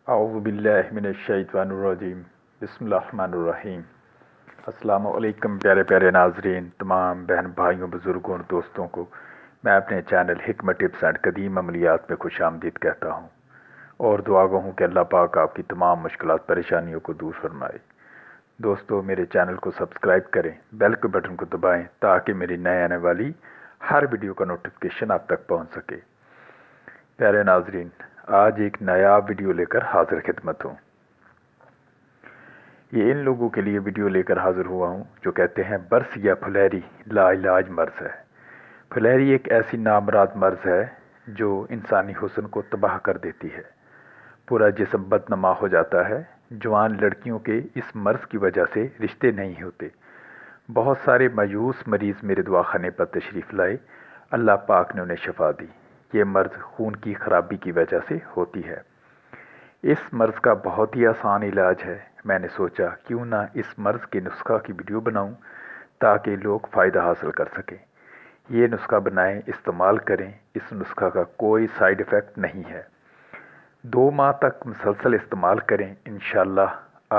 اعوذ باللہ من الشیطان الرجیم بسم اللہ الرحمن الرحیم۔ السلام علیکم پیارے پیارے ناظرین، تمام بہن بھائیوں، بزرگوں اور دوستوں کو میں اپنے چینل حکمت ٹپس اینڈ قدیم عملیات میں خوش آمدید کہتا ہوں اور دعا گو ہوں کہ اللہ پاک آپ کی تمام مشکلات پریشانیوں کو دور فرمائے۔ دوستو، میرے چینل کو سبسکرائب کریں، بیل کے بٹن کو دبائیں تاکہ میری نئے آنے والی ہر ویڈیو کا نوٹیفیکیشن آپ تک پہنچ سکے۔ پیارے ناظرین، آج ایک نیا ویڈیو لے کر حاضر خدمت ہوں۔ یہ ان لوگوں کے لیے ویڈیو لے کر حاضر ہوا ہوں جو کہتے ہیں برس یا پھلیری لا علاج مرض ہے۔ پھلیری ایک ایسی نامراد مرض ہے جو انسانی حسن کو تباہ کر دیتی ہے۔ پورا جسم بدنما ہو جاتا ہے۔ جوان لڑکیوں کے اس مرض کی وجہ سے رشتے نہیں ہوتے۔ بہت سارے مایوس مریض میرے دواخانے پر تشریف لائے، اللہ پاک نے انہیں شفا دی۔ یہ مرض خون کی خرابی کی وجہ سے ہوتی ہے۔ اس مرض کا بہت ہی آسان علاج ہے۔ میں نے سوچا کیوں نہ اس مرض کے نسخہ کی ویڈیو بناؤں تاکہ لوگ فائدہ حاصل کر سکیں۔ یہ نسخہ بنائیں، استعمال کریں۔ اس نسخہ کا کوئی سائیڈ ایفیکٹ نہیں ہے۔ 2 ماہ تک مسلسل استعمال کریں، انشاءاللہ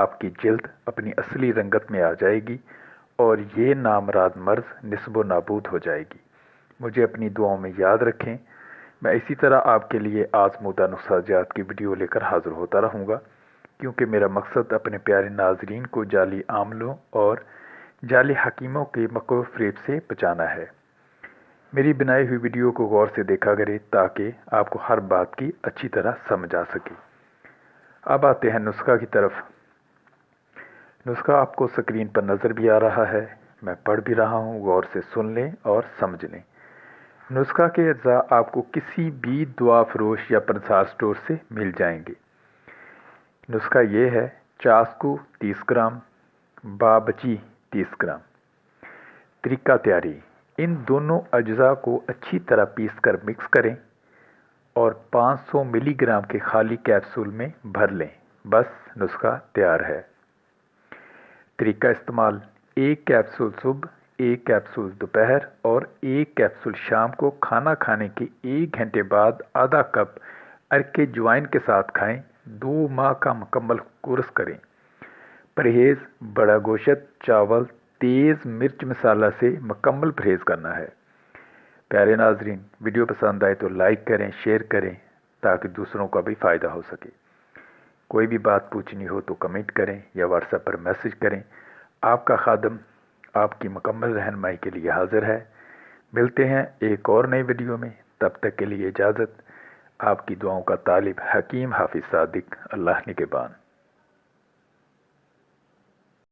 آپ کی جلد اپنی اصلی رنگت میں آ جائے گی اور یہ نامراد مرض نصب و نابود ہو جائے گی۔ مجھے اپنی دعاؤں میں یاد رکھیں۔ میں اسی طرح آپ کے لیے آزمودہ نسخہ جات کی ویڈیو لے کر حاضر ہوتا رہوں گا، کیونکہ میرا مقصد اپنے پیارے ناظرین کو جعلی عاملوں اور جعلی حکیموں کے مکر و فریب سے بچانا ہے۔ میری بنائی ہوئی ویڈیو کو غور سے دیکھا کریں تاکہ آپ کو ہر بات کی اچھی طرح سمجھ آ سکے۔ اب آتے ہیں نسخہ کی طرف۔ نسخہ آپ کو سکرین پر نظر بھی آ رہا ہے، میں پڑھ بھی رہا ہوں، غور سے سن لیں اور سمجھ لیں۔ نسخہ کے اجزاء آپ کو کسی بھی دوا فروش یا پنسار سٹور سے مل جائیں گے۔ نسخہ یہ ہے: چاسکو 30 گرام، بابچی 30 گرام۔ طریقہ تیاری: ان دونوں اجزاء کو اچھی طرح پیس کر مکس کریں اور 500 ملی گرام کے خالی کیپسول میں بھر لیں، بس نسخہ تیار ہے۔ طریقہ استعمال: 1 کیپسول صبح، 1 کیپسول دوپہر اور 1 کیپسول شام کو کھانا کھانے کے 1 گھنٹے بعد آدھا کپ عرق جوائن کے ساتھ کھائیں۔ 2 ماہ کا مکمل کورس کریں۔ پرہیز: بڑا گوشت، چاول، تیز مرچ مسالہ سے مکمل پرہیز کرنا ہے۔ پیارے ناظرین، ویڈیو پسند آئے تو لائک کریں، شیئر کریں تاکہ دوسروں کا بھی فائدہ ہو سکے۔ کوئی بھی بات پوچھنی ہو تو کمنٹ کریں یا واٹس ایپ پر میسج کریں۔ آپ کا خادم آپ کی مکمل رہنمائی کے لیے حاضر ہے۔ ملتے ہیں ایک اور نئی ویڈیو میں، تب تک کے لیے اجازت۔ آپ کی دعاؤں کا طالب حکیم حافظ صادق، اللہ نگہبان۔